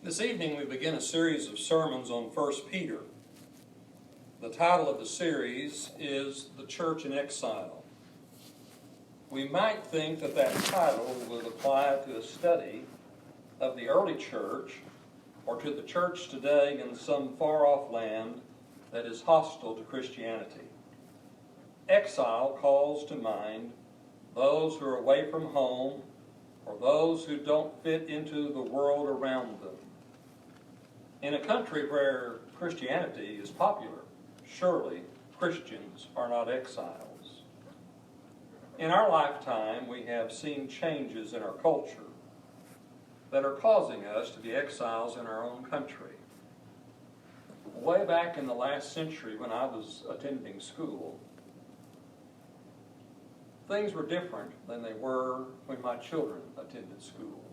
This evening we begin a series of sermons on 1 Peter. The title of the series is The Church in Exile. We might think that that title would apply to a study of the early church or to the church today in some far-off land that is hostile to Christianity. Exile calls to mind those who are away from home or those who don't fit into the world around them. In a country where Christianity is popular, surely Christians are not exiles. In our lifetime, we have seen changes in our culture that are causing us to be exiles in our own country. Way back in the last century when I was attending school, things were different than they were when my children attended school.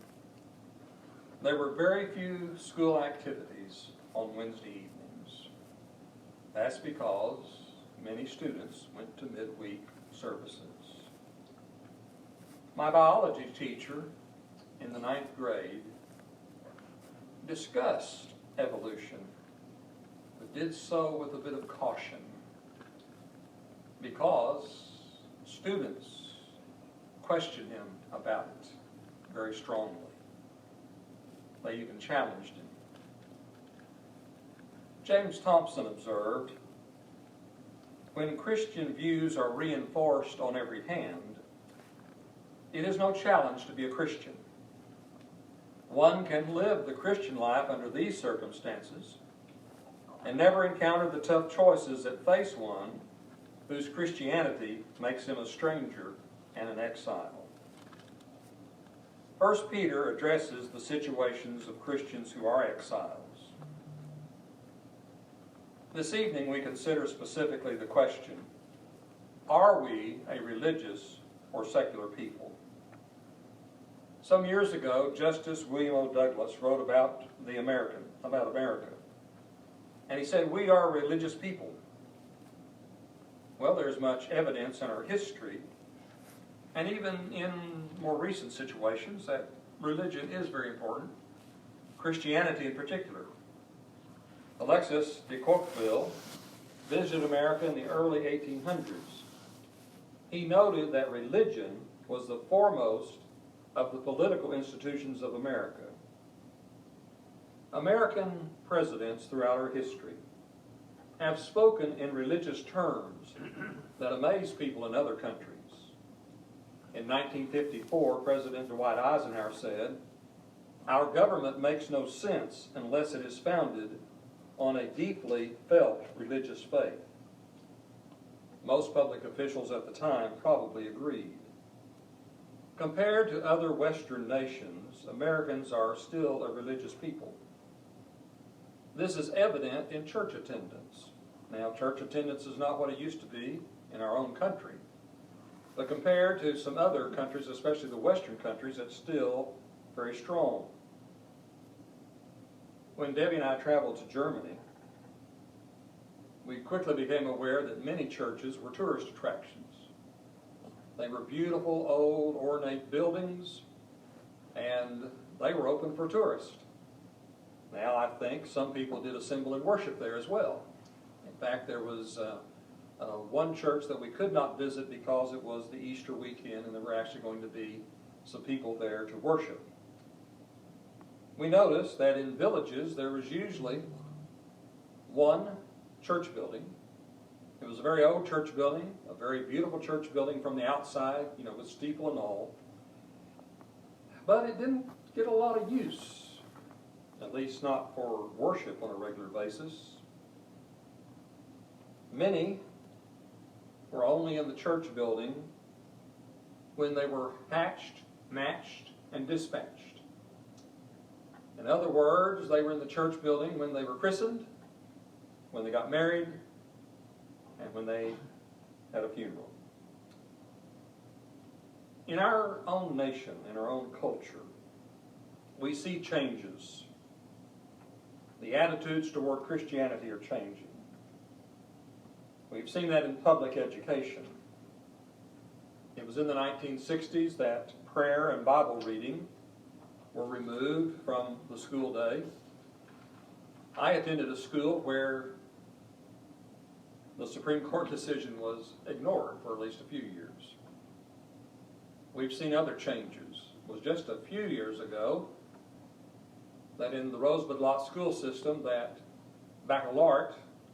There were very few school activities on Wednesday evenings. That's because many students went to midweek services. My biology teacher in the 9th grade discussed evolution, but did so with a bit of caution because students questioned him about it very strongly. They even challenged him. James Thompson observed, "When Christian views are reinforced on every hand, it is no challenge to be a Christian. One can live the Christian life under these circumstances and never encounter the tough choices that face one whose Christianity makes him a stranger and an exile." 1 Peter addresses the situations of Christians who are exiles. This evening we consider specifically the question, are we a religious or secular people? Some years ago, Justice William O. Douglas wrote about America. And he said, "We are a religious people." Well, there's much evidence in our history and even in more recent situations that religion is very important, Christianity in particular. Alexis de Tocqueville visited America in the early 1800s. He noted that religion was the foremost of the political institutions of America. American presidents throughout our history have spoken in religious terms that amaze people in other countries. In 1954, President Dwight Eisenhower said, "Our government makes no sense unless it is founded on a deeply felt religious faith." Most public officials at the time probably agreed. Compared to other Western nations, Americans are still a religious people. This is evident in church attendance. Now, church attendance is not what it used to be in our own country. But compared to some other countries, especially the Western countries, it's still very strong. When Debbie and I traveled to Germany, we quickly became aware that many churches were tourist attractions. They were beautiful, old, ornate buildings, and they were open for tourists. Now, I think some people did assemble and worship there as well. In fact, there was one church that we could not visit because it was the Easter weekend and there were actually going to be some people there to worship. We noticed that in villages there was usually one church building. It was a very old church building, a very beautiful church building from the outside, with steeple and all. But it didn't get a lot of use, at least not for worship on a regular basis. Many were only in the church building when they were hatched, matched, and dispatched. In other words, they were in the church building when they were christened, when they got married, and when they had a funeral. In our own nation, in our own culture, we see changes. The attitudes toward Christianity are changing. We've seen that in public education. It was in the 1960s that prayer and Bible reading were removed from the school day. I attended a school where the Supreme Court decision was ignored for at least a few years. We've seen other changes. It was just a few years ago that in the Rosebud Lot school system that baccalaureate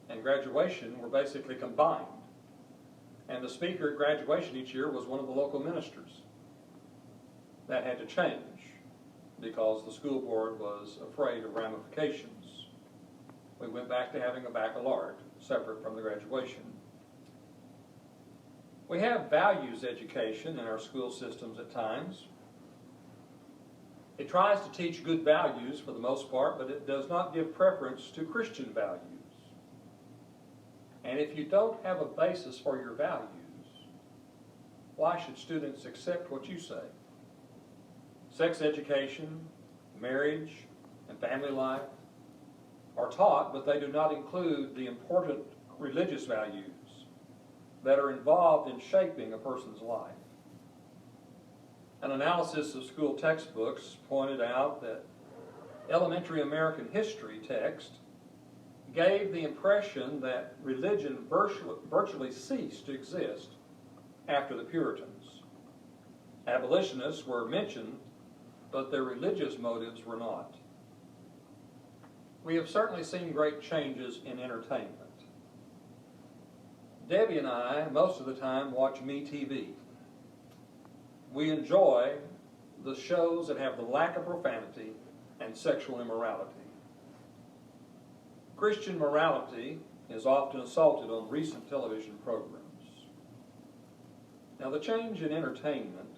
and graduation were basically combined. And the speaker at graduation each year was one of the local ministers. That had to change because the school board was afraid of ramifications. We went back to having a baccalaureate separate from the graduation. We have values education in our school systems at times. It tries to teach good values for the most part, but it does not give preference to Christian values. And if you don't have a basis for your values, why should students accept what you say? Sex education, marriage, and family life are taught, but they do not include the important religious values that are involved in shaping a person's life. An analysis of school textbooks pointed out that elementary American history text gave the impression that religion virtually ceased to exist after the Puritans. Abolitionists were mentioned, but their religious motives were not. We have certainly seen great changes in entertainment. Debbie and I, most of the time, watch MeTV. We enjoy the shows that have the lack of profanity and sexual immorality. Christian morality is often assaulted on recent television programs. Now, the change in entertainment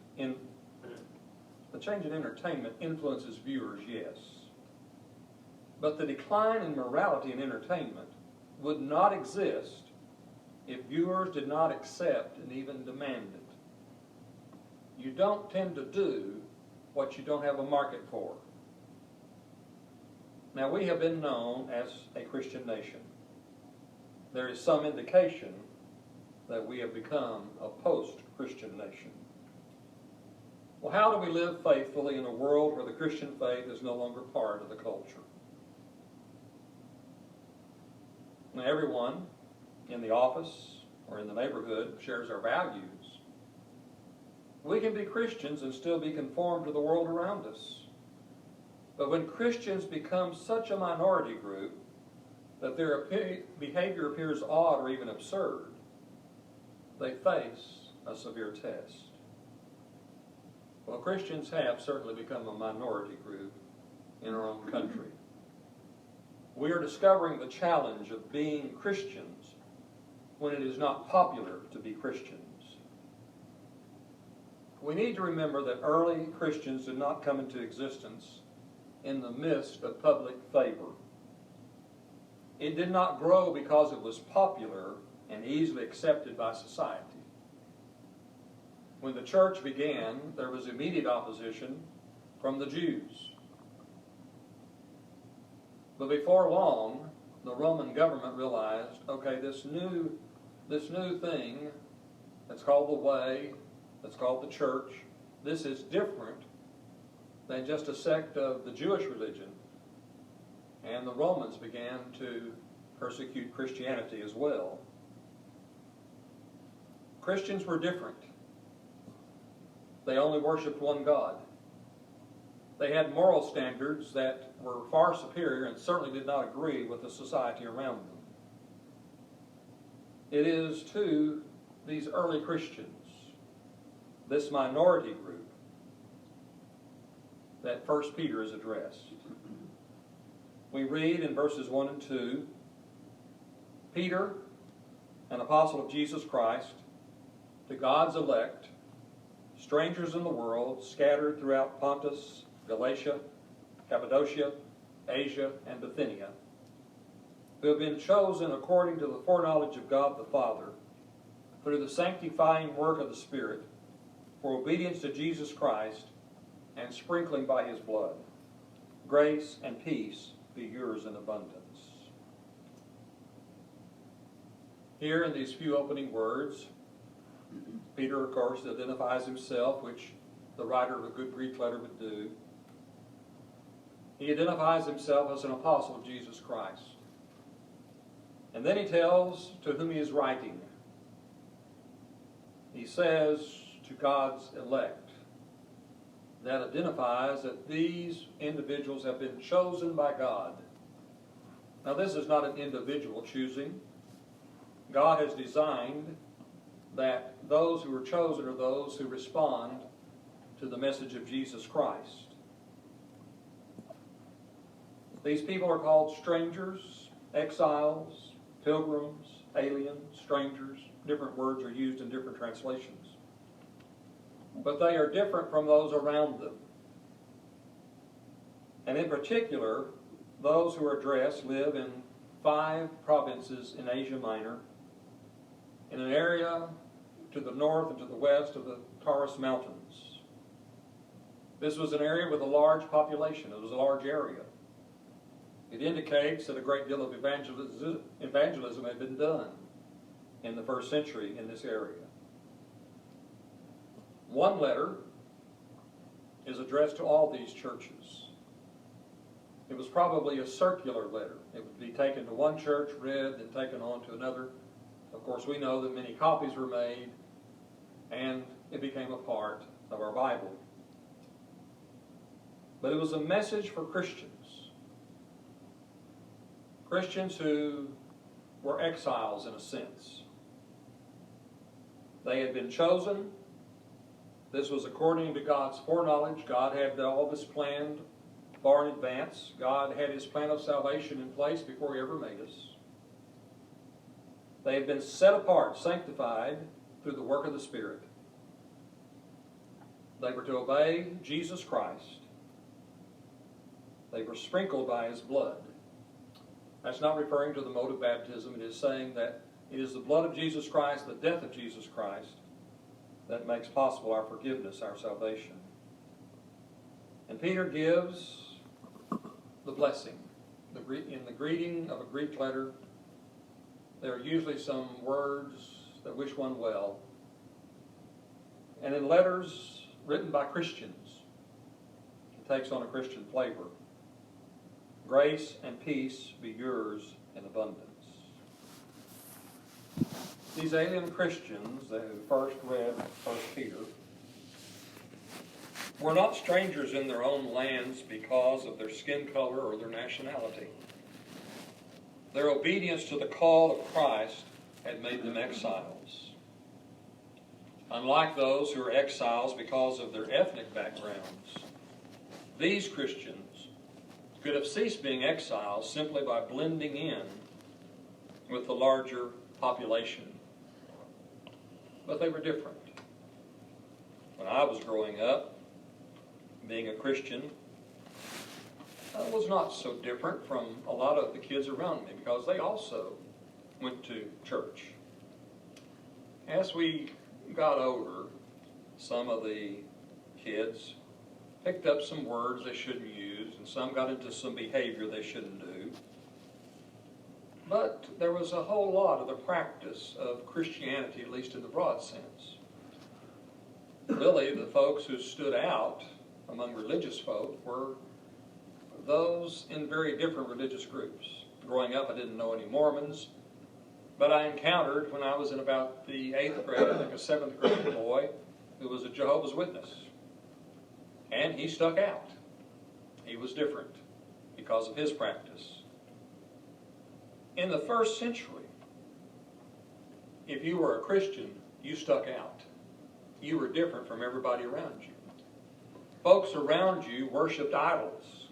influences viewers, yes. But the decline in morality in entertainment would not exist if viewers did not accept and even demand it. You don't tend to do what you don't have a market for. Now, we have been known as a Christian nation. There is some indication that we have become a post-Christian nation. Well, how do we live faithfully in a world where the Christian faith is no longer part of the culture? Now, everyone in the office or in the neighborhood shares our values. We can be Christians and still be conformed to the world around us. But when Christians become such a minority group that their behavior appears odd or even absurd, they face a severe test. Well, Christians have certainly become a minority group in our own country. We are discovering the challenge of being Christians when it is not popular to be Christians. We need to remember that early Christians did not come into existence in the midst of public favor. It did not grow because it was popular and easily accepted by society. When the church began, there was immediate opposition from the Jews. But before long, the Roman government realized, okay, this new thing that's called the way, that's called the church, this is different than just a sect of the Jewish religion. And the Romans began to persecute Christianity as well. Christians were different. They only worshiped one God. They had moral standards that were far superior and certainly did not agree with the society around them. It is to these early Christians, this minority group, that 1 Peter is addressed. We read in verses 1 and 2, Peter, an apostle of Jesus Christ, to God's elect, strangers in the world, scattered throughout Pontus, Galatia, Cappadocia, Asia, and Bithynia, who have been chosen according to the foreknowledge of God the Father, through the sanctifying work of the Spirit, for obedience to Jesus Christ, and sprinkling by his blood. Grace and peace be yours in abundance. Here in these few opening words, Peter, of course, identifies himself, which the writer of a good Greek letter would do. He identifies himself as an apostle of Jesus Christ. And then he tells to whom he is writing. He says to God's elect. That identifies that these individuals have been chosen by God. Now, this is not an individual choosing. God has designed that those who are chosen are those who respond to the message of Jesus Christ. These people are called strangers, exiles, pilgrims, aliens, strangers. Different words are used in different translations. But they are different from those around them. And in particular, those who are addressed live in 5 provinces in Asia Minor, in an area to the north and to the west of the Taurus Mountains. This was an area with a large population. It was a large area. It indicates that a great deal of evangelism had been done in the first century in this area. One letter is addressed to all these churches. It was probably a circular letter. It would be taken to one church, read, then taken on to another. Of course, we know that many copies were made, and it became a part of our Bible. But it was a message for Christians. Christians who were exiles in a sense. They had been chosen. This was according to God's foreknowledge. God had all this planned far in advance. God had his plan of salvation in place before he ever made us. They had been set apart, sanctified through the work of the Spirit. They were to obey Jesus Christ. They were sprinkled by his blood. That's not referring to the mode of baptism. It is saying that it is the blood of Jesus Christ, the death of Jesus Christ, that makes possible our forgiveness, our salvation. And Peter gives the blessing. In the greeting of a Greek letter, there are usually some words that wish one well. And in letters written by Christians, it takes on a Christian flavor. Grace and peace be yours in abundance. These alien Christians that who first read 1 Peter were not strangers in their own lands because of their skin color or their nationality. Their obedience to the call of Christ had made them exiles. Unlike those who are exiles because of their ethnic backgrounds, these Christians could have ceased being exiles simply by blending in with the larger population. But they were different. When I was growing up, being a Christian, was not so different from a lot of the kids around me because they also went to church. As we got older, some of the kids picked up some words they shouldn't use, and some got into some behavior they shouldn't do. But there was a whole lot of the practice of Christianity, at least in the broad sense. Really, the folks who stood out among religious folk were those in very different religious groups. Growing up, I didn't know any Mormons, but I encountered, when I was in about the 8th grade, I think a 7th grade boy, who was a Jehovah's Witness. And he stuck out. He was different because of his practice. In the first century, if you were a Christian, you stuck out. You were different from everybody around you. Folks around you worshipped idols.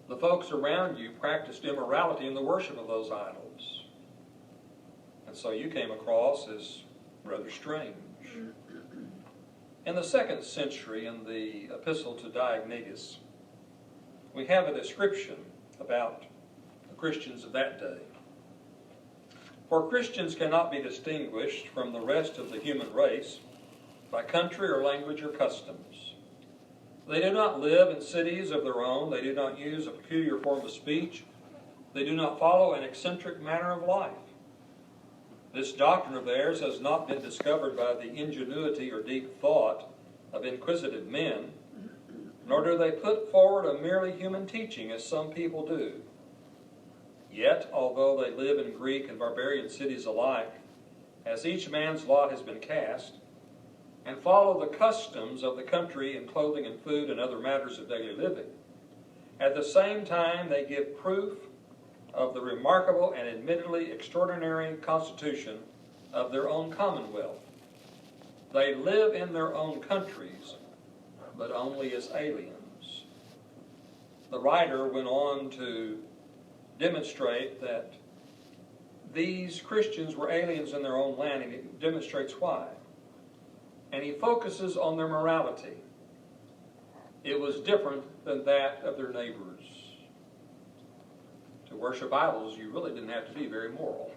The folks around you practiced immorality in the worship of those idols. And so you came across as rather strange. In the 2nd century, in the Epistle to Diognetus, we have a description about the Christians of that day. For Christians cannot be distinguished from the rest of the human race by country or language or customs. They do not live in cities of their own. They do not use a peculiar form of speech. They do not follow an eccentric manner of life. This doctrine of theirs has not been discovered by the ingenuity or deep thought of inquisitive men, nor do they put forward a merely human teaching as some people do. Yet, although they live in Greek and barbarian cities alike, as each man's lot has been cast, and follow the customs of the country in clothing and food and other matters of daily living, at the same time they give proof of the remarkable and admittedly extraordinary constitution of their own commonwealth. They live in their own countries, but only as aliens. The writer went on to demonstrate that these Christians were aliens in their own land, and he demonstrates why. And he focuses on their morality. It was different than that of their neighbors. To worship idols, you really didn't have to be very moral.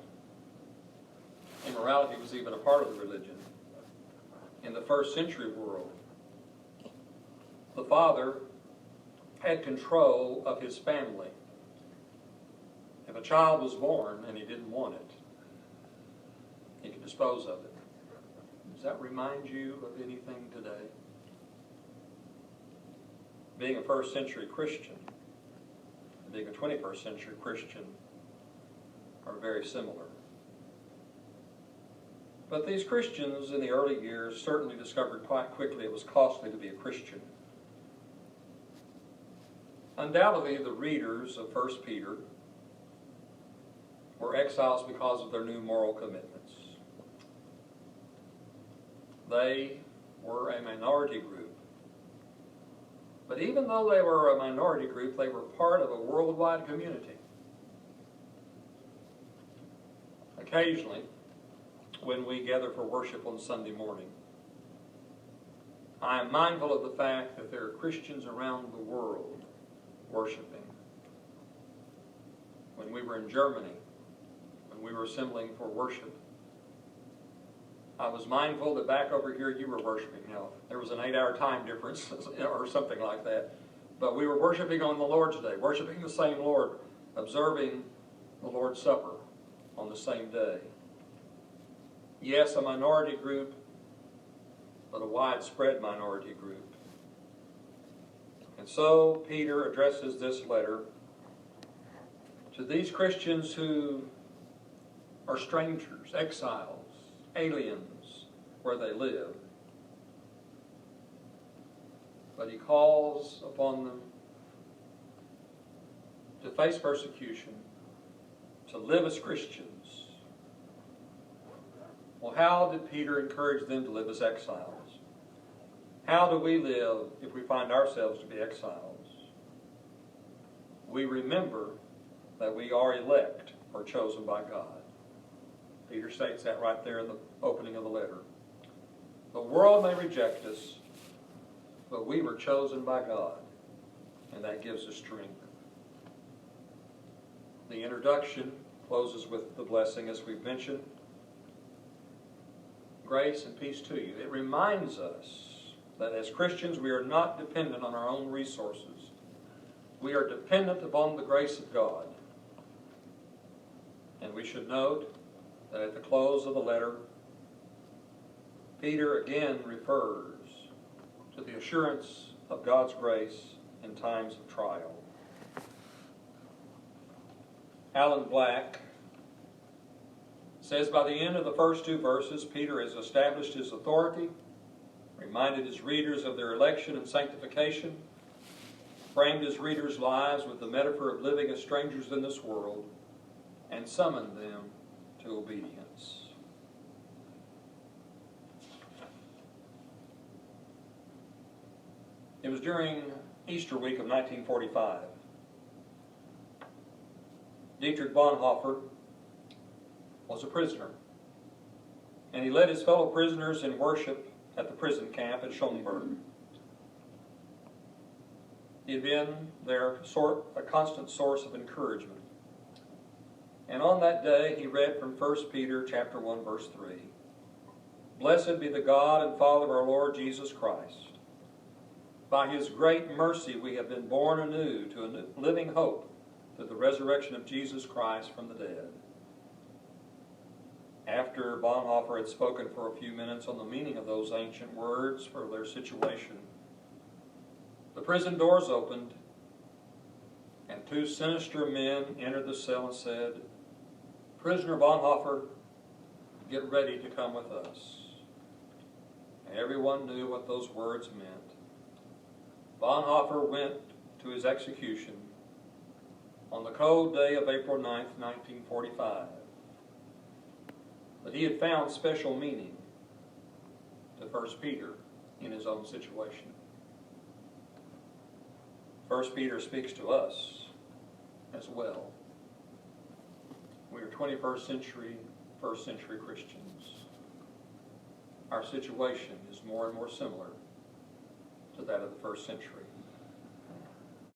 Immorality was even a part of the religion. In the first century world, the father had control of his family. If a child was born and he didn't want it, he could dispose of it. Does that remind you of anything today? Being a first century Christian and being a 21st century Christian are very similar. But these Christians in the early years certainly discovered quite quickly it was costly to be a Christian. Undoubtedly, the readers of 1 Peter were exiles because of their new moral commitments. They were a minority group. But even though they were a minority group, they were part of a worldwide community. Occasionally, when we gather for worship on Sunday morning, I am mindful of the fact that there are Christians around the world worshiping. When we were in Germany, when we were assembling for worship, I was mindful that back over here you were worshiping. Now, there was an 8-hour time difference or something like that, but we were worshiping on the Lord's Day, worshiping the same Lord, observing the Lord's Supper on the same day. Yes, a minority group, but a widespread minority group. And so Peter addresses this letter to these Christians who are strangers, exiles, aliens where they live. But he calls upon them to face persecution, to live as Christians. Well, how did Peter encourage them to live as exiles? How do we live if we find ourselves to be exiles? We remember that we are elect or chosen by God. Peter states that right there in the opening of the letter. The world may reject us, but we were chosen by God, and that gives us strength. The introduction closes with the blessing, as we've mentioned. Grace and peace to you. It reminds us that as Christians we are not dependent on our own resources. We are dependent upon the grace of God. And we should note that at the close of the letter, Peter again refers to the assurance of God's grace in times of trial. Alan Black says by the end of the first 2 verses, Peter has established his authority, reminded his readers of their election and sanctification, framed his readers' lives with the metaphor of living as strangers in this world, and summoned them to obedience. It was during Easter week of 1945. Dietrich Bonhoeffer was a prisoner, and he led his fellow prisoners in worship at the prison camp at Schonberg. He had been a constant source of encouragement. And on that day, he read from 1 Peter chapter 1, verse 3. Blessed be the God and Father of our Lord Jesus Christ. By his great mercy we have been born anew to a living hope through the resurrection of Jesus Christ from the dead. After Bonhoeffer had spoken for a few minutes on the meaning of those ancient words for their situation, The prison doors opened, and two sinister men entered the cell and said, "Prisoner Bonhoeffer, get ready to come with us." And everyone knew what those words meant. Bonhoeffer went to his execution on the cold day of April 9th, 1945. But he had found special meaning to 1 Peter in his own situation. 1 Peter speaks to us as well. We are 21st century, first century Christians. Our situation is more and more similar to that of the first century.